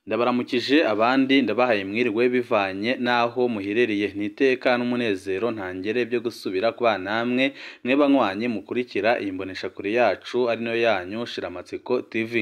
Ndabaramukije abandi ndabahaye mwiriwe bivanye naho muherereye niteka n'umunezero ntangere byo gusubira kwa namwe mweba nkwanye mukurikira iyi mbonesha kure yacu ari nayo yanyu Shiramatsiko TV.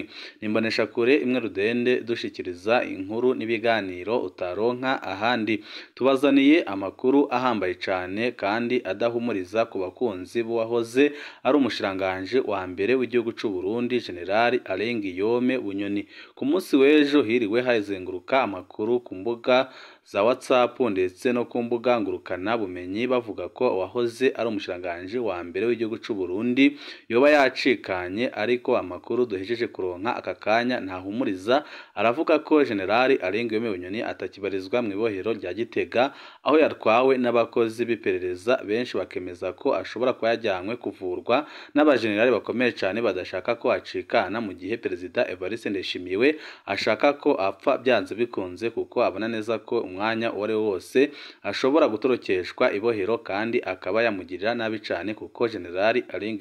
Nimbonesha kure imwe rudende dushikiriza inkuru n'ibiganiro utaronka ahandi. Tubazaniye amakuru ahambaye cyane kandi adahumuriza ku bakunzi b'uwahoze ari umushiranganje wa mbere w'igihugu cy'u Burundi General Bunyoni Bunyoni. Ku munsi w'ejo hiriwe hazenguruka amakuru ku mbuga za WhatsApp ndetse no ku mbuga ngurukana bumenyi bavuga ko wahoze ari umushiranganje wa mbere w'igihugu cy'u Burundi yoba yacikanye, ariko amakuru duhejeje kuronka aka kanya ntahumuriza. Aravuga ko General Bunyoni atakibarizwa mu ibohero rya Gitega aho yatwawe n'abakozi b'iperereza, benshi bakemeza ko ashobora kuba yajyanywe kuvurwa n'abajenerali bakomeye cyane badashaka ko acikana, mu gihe Perezida Evariste Ndayishimiye ashaka ko apfa byanze bikunze kuko abona neza ko umwanya uwo ari wo wose ashobora gutorokeshwa ibohero kandi akaba yamugirira nabi cyane, kuko General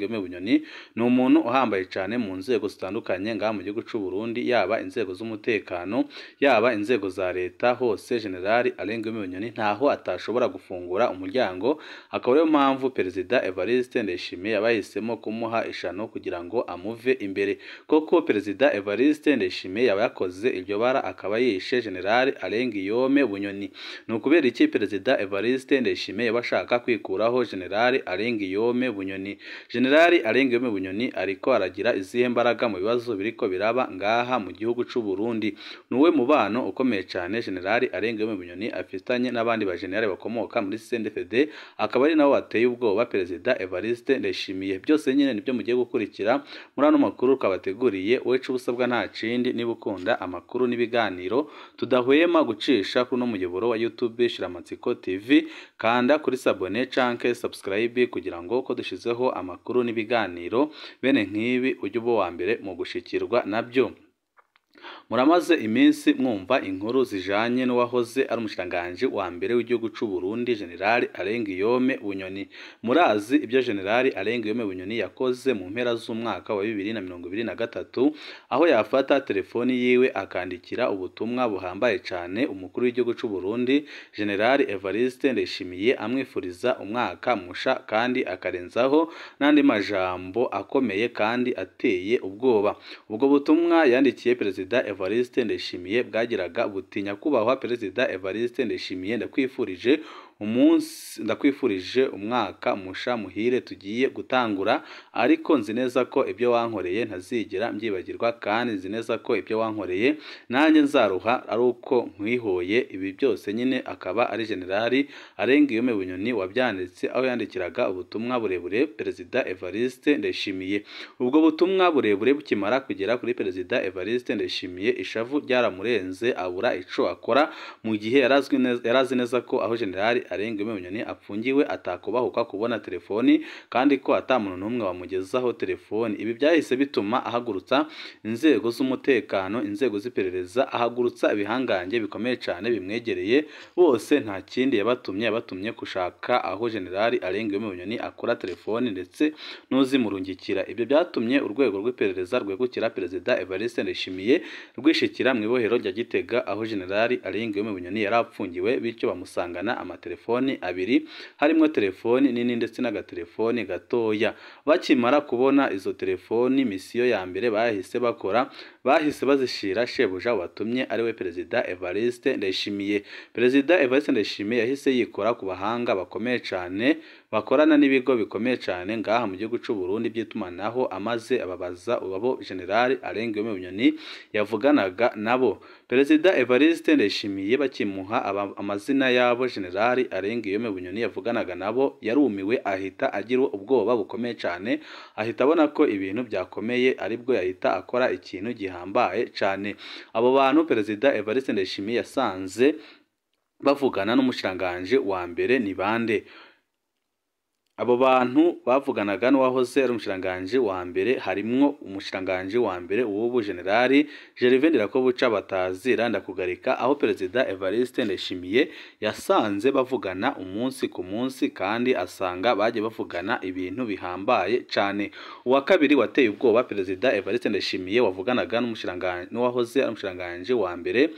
Bunyoni ni umuntu uhambaye cyane mu nzego zitandukanye ngaha mu gihugu cy'u Burundi, yaba inzego z'umutekano yaba inzego za leta, hose General Bunyoni ntaho atashobora gufungura umuryango. Akaba ariyo mpamvu Perezida Evariste Ndayishimiye yabahisemo kumuha ishano kugira ngo amuve imbere. Koko Perezida Evariste Ndayishimiye yaba yakoze iryo bara akaba yishe General Bunyoni. Ni ukubera iki Perezida Evariste Ndayishimiye bashaka kwikuraho General Bunyoni? General Bunyoni ariko aragira izihe mbaraga mu bibazo biriko biraba ngaha mu gihugu cy'u Burundi? Nuwe mubano ukomeye cyane General Bunyoni afitanye n'abandi bajenerali bakomoka muri CNDD, akaba ari nabo bateye ubwoba Perezida Evariste Ndayishimiye. Byose nyine nibyo mugiye gukurikira muri ano makuru twabateguriye. Wecu ubusabwa nta kindi, niba ukunda amakuru n'ibiganiro tudahwema gucisha kuri no muyoboro wa YouTube Shiramatsiko TV, kanda kuri sabone canke subscribe kugira ngo ko dushizeho amakuru n'ibiganiro bene nk'ibi ujye uba wa mbere mu gushikirwa nabyo. Muramaze iminsi mwumva inkuru zijanye n'uwahoze ari umushiranganje wa mbere w'igihugu cy'u Burundi General Bunyoni. Murazi ibyo General Bunyoni yakoze mu mpera z'umwaka wa 2023 aho yafata telefoni yiwe akandikira ubutumwa buhambaye cyane umukuru w'igihugu cy'u Burundi General Evariste Ndayishimiye amwifuriza umwaka musha, kandi akarenzaho n'andi majambo akomeye kandi ateye ubwoba. Ubwo butumwa yandikiye Perezida Evariste Ndayishimiye bwagiraga buti: nyakubahwa Perezida Evariste Ndayishimiye, ndakwifurije umwaka musha muhire tugiye gutangura, ariko nzi neza ko ibyo wankoreye ntazigera mbyibagirwa, kandi nzi neza ko ibyo wankoreye nanjye nzaruha ari uko nkwihoye. Ibi byose nyine akaba ari General Bunyoni wabyanditse aho yandikiraga ubutumwa burebure Perezida Evariste Ndayishimiye. Ubwo butumwa burebure bukimara kugera kuri Perezida Evariste Ndayishimiye ishavu ryaramurenze abura ico akora, mu gihe yarazi neza ko aho General Bunyoni apfungiwe atakubahuka kubona telefoni kandi ko atamuntu n'umwe wamugezaho telefoni. Ibi byahise bituma ahagurutsa inzego z'umutekano, inzego z'iperereza, ahagurutsa ibihangange bikomeye cyane bimwegereye. Bose nta kindi yabatumye gushaka aho General Bunyoni akora telefoni ndetse n'uzimurungikira. Ibyo byatumye urwego rw'iperereza rwegukira Perezida Evariste Ndayishimiye rwishikira mu ibohero rya Gitega aho General Bunyoni yari apfungiwe, bityo bamusangana amatelefoni abiri, harimo telefoni nini ndetse n'agatelefoni gatoya. Bakimara kubona izo telefoni, misiyo ya mbere bahise bazishira shebuja watumye ariwe Perezida Evariste Ndayishimiye. Perezida Evariste Ndayishimiye yahise yikora ku bahanga bakomeye cyane bakorana n'ibigo bikomeye cyane ngaha mu gihugu cy'u Burundi by'itumanaho, amaze ababaza abo General Bunyoni yavuganaga nabo. Perezida Evariste Ndayishimiye bakimuha amazina yabo General Bunyoni yavuganaga nabo, yarumiwe ahita agira ubwoba bukomeye cyane, ahita abona ko ibintu byakomeye, aribwo yahita akora ikintu gihambaye cyane. Abo bantu Perezida Evariste Ndayishimiye yasanze bavugana n'umushiranganje wa mbere ni bande? abo bantu bavuganaga n'uwahoze ari umushiranganje wa mbere harimwo umushiranganje wa mbere ubu generali Gervais Ndirakobuca batazira Ndakugarika, aho perezida Evariste Ndayishimiye yasanze bavugana umunsi ku munsi kandi asanga baje bavugana ibintu bihambaye cyane. Uwa kabiri wateye ubwoba perezida Evariste Ndayishimiye wavuganaga n'uwahoze ari umushiranganje wa mbere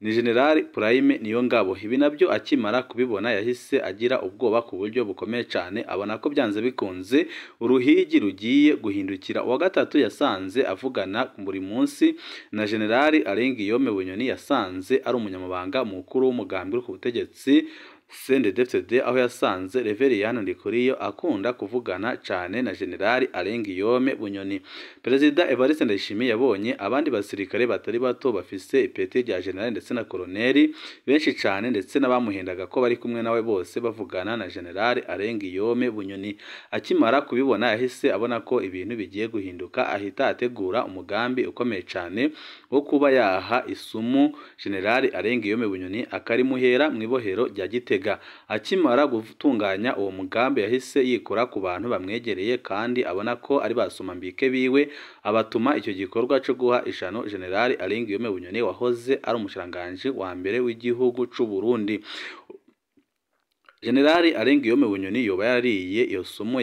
ni General Prime Niyongabo. Ibi nabyo akimara kubibona yahise agira ubwoba ku buryo bukomeye cyane, abona ko byanze bikunze uruhigi rugiye guhindukira. Uwa gatatu yasanze avugana buri munsi na General Alengiyome Bunyoni, yasanze ari umunyamabanga mukuru w'umugambi ku butegetsi CNDD-FDD, aho yasanze Reveriyani Ndikuriyo akunda kuvugana cyane na General Alengiyome Bunyoni. Perezida Evariste Ndayishimiye yabonye abandi basirikare batari bato bafise ipeti rya general ndetse na koloneli benshi cyane, ndetse n'abamuhendaga ko bari kumwe nawe bose bavugana na General Alengiyome Bunyoni. Akimara kubibona yahise abona ko ibintu bigiye guhinduka, ahita ategura umugambi ukomeye cyane wo kuba yaha isumu General Alengiyome Bunyoni akarimuhera mu ibohero rya Gitega. Akimara gutunganya uwo mugambi yahise yikora ku bantu bamwegereye kandi abona ko ari basomambike biwe, abatuma icyo gikorwa cyo guha ishano General Alengiyome Bunyoni wahoze ari umushiranganje wa mbere w'igihugu c'u Burundi. General Alengiyome Bunyoni yoba yariye iyo somo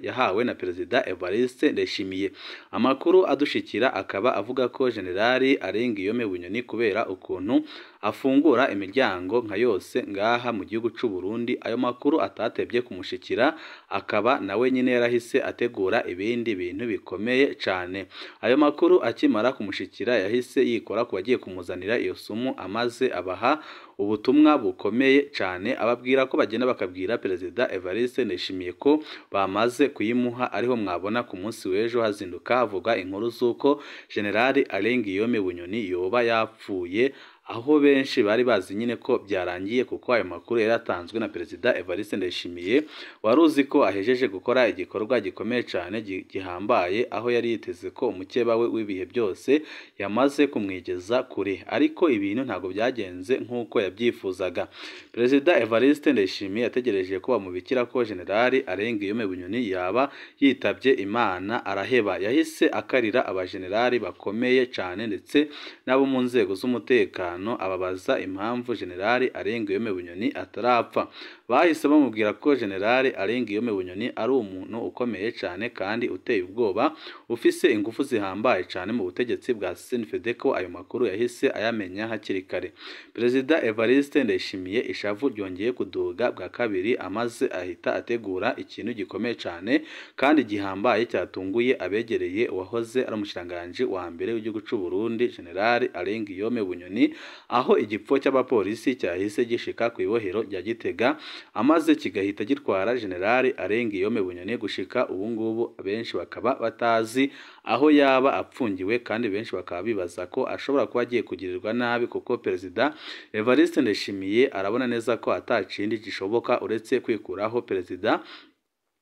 yahawe na perezida Evariste Ndayishimiye. Amakuru adushikira akaba avuga ko General Alengiyome Bunyoni kubera ukuntu afungura imiryango nka yose ngaha mu gihugu c'u Burundi, ayo makuru atatebye kumushikira, akaba nawe nyine yarahise ategura ibindi bintu bikomeye cyane. Ayo makuru akimara kumushikira yahise yikora ku bagiye kumuzanira iyo sumu, amaze abaha ubutumwa bukomeye cyane, ababwira ko bagenda bakabwira perezida Evariste Ndayishimiye ko bamaze kuyimuha, ariho mwabona ku munsi w'ejo hazinduka havuga inkuru z'uko General Alengiyome Bunyoni yoba yapfuye, aho benshi bari bazi nyine ko byarangiye kuko ayo makuru yaratanzwe na perezida Evariste Ndayishimiye wari uzi ko ahejeje gukora igikorwa gikomeye cyane gihambaye, aho yari yiteze ko umukeba we w'ibihe byose yamaze kumwigeza kure, ariko ibintu ntabwo byagenze nk'uko yabyifuzaga. Perezida Evariste Ndayishimiye yategereje ko bamubikira ko General Alengiyome Bunyoni yaba yitabye Imana, araheba. Yahise akarira abajenerali bakomeye cyane ndetse n'abo mu nzego z'umutekano, ababaza impamvu General Alengiyome Bunyoni atarapfa. Bahise bamubwira ko General Alengiyome Bunyoni ari umuntu ukomeye cyane kandi uteye ubwoba, ufise ingufu zihambaye cyane mu butegetsi bwa CNDD-FDD, ko ayo makuru yahise ayamenya hakiri kare. Perezida Evariste Ndayishimiye ishavu ryongeye kuduga bwa kabiri, amaze ahita ategura ikintu gikomeye cyane kandi gihambaye cyatunguye abegereye uwahoze ari umushiranganje wa mbere w'igihugu c'u Burundi General Alengiyome Bunyoni, aho igipfo cy'abapolisi cyahise gishika ku ibohero rya Gitega, amaze kigahita gitwara General Alengiyome Bunyoni. Gushika ubu ngubu benshi bakaba batazi aho yaba apfungiwe, kandi benshi bakaba bibaza ko ashobora kuba agiye kugirirwa nabi, kuko perezida Evariste Ndayishimiye arabona neza ko atacindi gishoboka uretse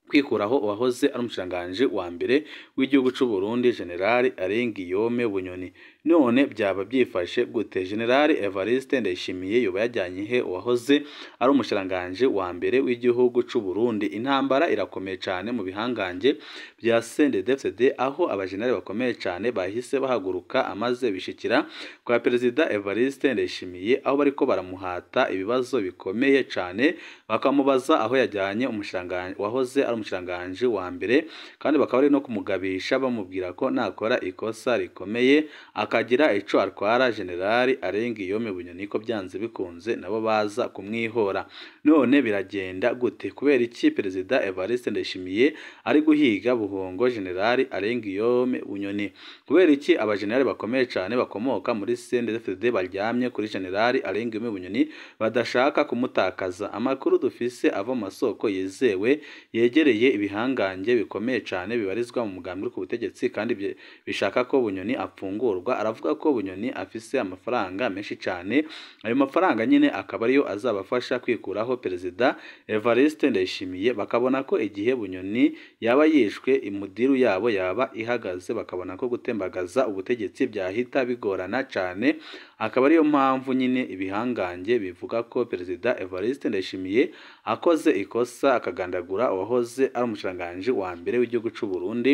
kwikuraho uwahoze ari umushiranganje wa mbere w'igihugu c'u Burundi General Alengiyome Bunyoni. None byaba byifashe gute? General Evariste Ndayishimiye yoba yajyanye he uwahoze ari umushiranganje wa mbere w'igihugu c'u Burundi? Intambara irakomeye cyane mu bihangange bya CNDD-FDD, aho abajenerali bakomeye cyane bahise bahaguruka, amaze bishikira kwa perezida Evariste Ndayishimiye, aho bariko baramuhata ibibazo bikomeye cyane, bakamubaza aho yajyanye umushiranganje wahoze ari umushiranganje wa mbere, kandi bakaba ari no kumugabisha bamubwira ko nakora ikosa rikomeye akagira ico atwara General Alengiyome Bunyoni, ko byanze bikunze nabo baza kumwihora. None biragenda gute? Kubera iki perezida Evariste Ndayishimiye ari guhiga buhongo General Alengiyome Bunyoni? Kubera iki abajenerali bakomeye cyane bakomoka muri CNDD-FDD baryamye kuri General Alengiyome Bunyoni badashaka kumutakaza? Amakuru dufise ava mu masoko yizewe yegereye ibihangange bikomeye cyane bibarizwa mu mugambi ku butegetsi kandi bishaka ko Bunyoni apfungurwa, aravuga ko Bunyoni afise amafaranga menshi cyane, ayo mafaranga nyine akaba ariyo azabafasha kwikuraho aho Perezida Evariste Ndayishimiye bakabona ko igihe Bunyoni yaba yishwe imudiru yabo yaba ihagaze, bakabona ko gutembagaza ubutegetsi byahita bigorana cyane. Akaba ariyo mpamvu nyine ibihangange bivuga ko Perezida Evariste Ndayishimiye akoze ikosa akagandagura uwahoze ari umushikiranganji wa mbere w'igihugu cy'u Burundi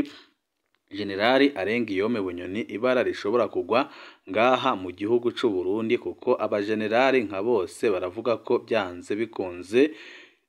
Generali Arengiyome Bunyoni, ibara rishobora kugwa ngaha mu gihugu cy'u Burundi, kuko abajenerali nka bose baravuga ko byanze bikunze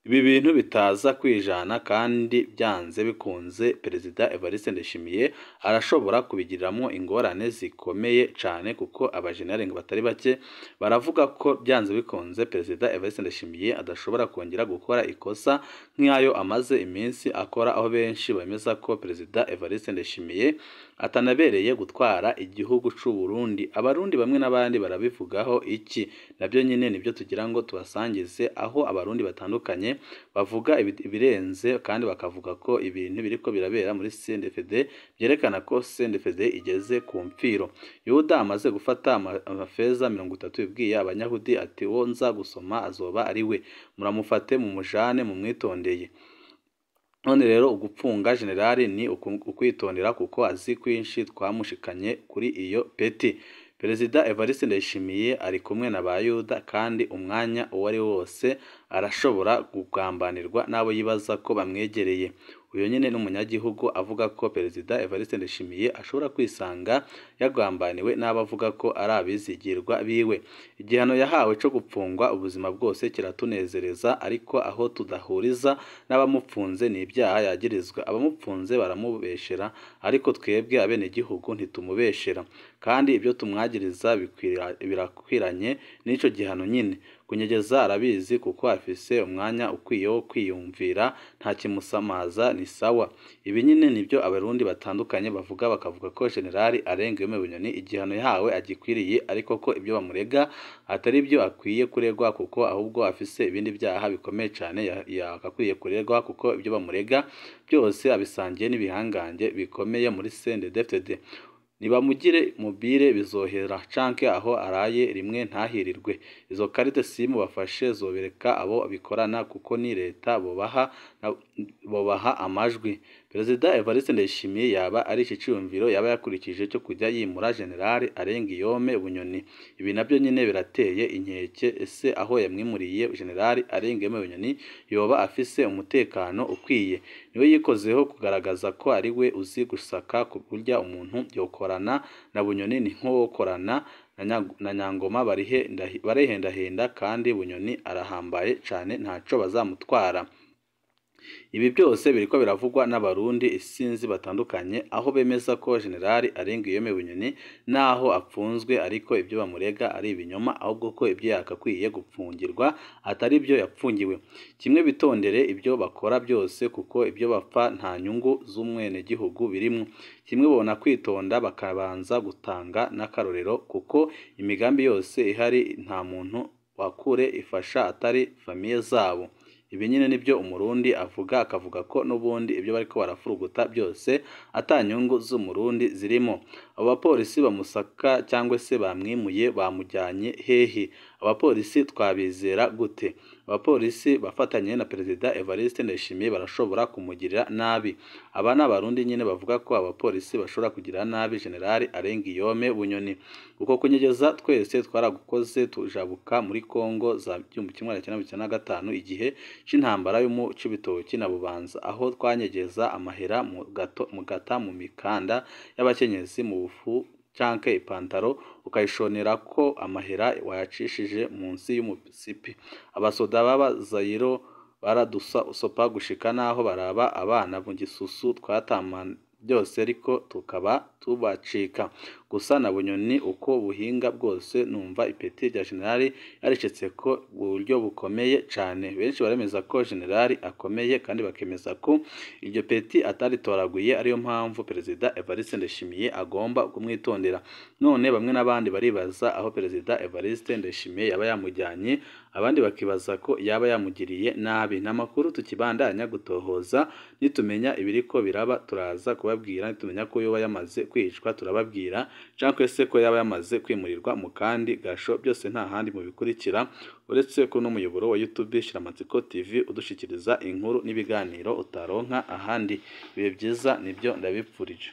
ibi bintu bitaza kwijana, kandi byanze bikunze Perezida Evariste Ndayishimiye arashobora kubigiriramo ingorane zikomeye cyane, kuko abajenerali ngo batari bake baravuga ko byanze bikunze Perezida Evariste Ndayishimiye adashobora kongera gukora ikosa nk'ayo amaze iminsi akora, aho benshi bemeza ko Perezida Evariste Ndayishimiye atanabereye gutwara igihugu cy'u Burundi. Abarundi bamwe n'abandi barabivugaho iki, nabyo nyine nibyo tugira ngo tubasangize, aho abarundi batandukanye bavuga ibirenze, kandi bakavuga ko ibintu biriko birabera muri CNDD-FDD byerekana ko CNDD-FDD igeze ku mfiro. Yuda amaze gufata amafeza 30 yabwiye abanyahudi ati wo nza gusoma azoba ari we, muramufate mu mujane mu mwitondeye. None rero ugupfunga generali ni ukwitondera, kuko azi kwinshi twamushikanye kuri iyo peti. Perezida Evariste Ndayishimiye ari kumwe na bayuda, kandi umwanya uwo ari wose arashobora kugambanirwa n'abo yibaza ko bamwegereye. Uyu nyine n'umunyagihugu avuga ko Perezida Evariste Ndayishimiye ashobora kwisanga yagambaniwe n'abavuga ko ari abizigirwa biwe. Igihano yahawe cyo gupfungwa ubuzima bwose kiratunezereza, ariko aho tudahuriza n'abamupfunze ni ibyaha yagirizwa. Abamupfunze baramubeshera, ariko twebwe abenegihugu ntitumubeshera, kandi ibyo tumwagiriza birakwiranye n'ico gihano nyine. Kunyegeza arabizi, kuko afise umwanya ukwiye wo kwiyumvira, nta kimusamaza, ni sawa. Ibi nyine nibyo abarundi batandukanye bavuga, bakavuga ko Generali Arengiyome Bunyoni igihano yahawe agikwiriye, ariko ko ibyo bamurega atari byo akwiye kuregwa, kuko ahubwo afise ibindi byaha bikomeye cyane yakakwiye kuregwa, kuko ibyo bamurega byose abisangiye n'ibihangange bikomeye muri CNDD-FDD. Nibamugire mubire bizohera canke aho araye rimwe ntahirirwe. Izo karite simu bafashe zobereka abo bikorana, kuko ni leta bobaha amajwi. Perezida Evariste Ndayishimiye yaba ari iciyumviro yaba yakurikije cyo kujya yimura Generali Arengiyome Bunyoni. Ibi nabyo nyine birateye inkeke, ese aho yamwimuriye Generali Arengiyome Bunyoni yoba afise umutekano ukwiye? Niwe yikozeho kugaragaza ko ari we uzi gusaka ku burya umuntu yokorana na Bunyoni ni nko korana na Nyangoma, barehendahenda, kandi Bunyoni arahambaye cyane ntaco bazamutwara. Ibi byose biriko biravugwa n'abarundi isinzi batandukanye, aho bemeza ko Generali Arengiyome Bunyoni naho apfunzwe ariko ibyo bamurega ari ibinyoma, ahubwo ko ibyo yakakwiye gupfungirwa atari byo yapfungiwe. Kimwe bitondere ibyo bakora byose, kuko ibyo bapfa nta nyungu z'umwene gihugu birimo. Kimwe bona kwitonda bakabanza gutanga n'akarorero, kuko imigambi yose ihari nta muntu wakure ifasha atari famiye zabo. Ibi nyine nibyo umurundi avuga, akavuga ko n'ubundi ibyo bariko barafuruguta byose atanyungu z'umurundi zirimo. Abo bapolisi bamusaka cyangwa se bamwimuye bamujyanye hehe? Abapolisi twabizera gute? Abapolisi bafatanye na Perezida Evariste Ndayishimiye barashobora kumugirira nabi. Aba n'abarundi nyine bavuga ko abapolisi bashobora kugira nabi Generali Arengiyome Bunyoni. Uko kunyegeza twese twaragukoze, tujabuka muri Kongo za 1995 igihe c'intambara yo mu Cibitoki na Bubanza, aho twanyegeza amahera mu gata mu mikanda y'abakenyezi mu bufu canke ipantaro, ukayishonera ko amahera wayacishije munsi y'umusipi. Abasoda b'Abazayiro baradusa usopa gushika naho baraba abana mu gisusu twatamana byose, ariko tukaba tubacika. Gusa na Bunyoni uko buhinga bwose, numva ipeti rya Generali yaricetse ko buryo bukomeye cyane. Benshi baremeza ko Generali akomeye, kandi bakemeza ko iryo peti ataritoraguye, ariyo mpamvu Perezida Evariste Ndayishimiye agomba kumwitondera. None bamwe n'abandi baribaza aho Perezida Evariste Ndayishimiye yaba yamujyanye, abandi bakibaza ko yaba yamugiriye nabi. N'amakuru tukibandanya gutohoza, nitumenya ibiriko biraba turaza kubabwira, nitumenya ko yoba yamaze kwicwa turababwira cyangwa se ko yaba yamaze kwimurirwa mu kandi gasho, byose nta handi mu bikurikira uretse ko n'umuyoboro wa YouTube Shiramatsiko TV udushikiriza inkuru n'ibiganiro utaronka ahandi. Ibihe byiza nibyo ndabipfurije.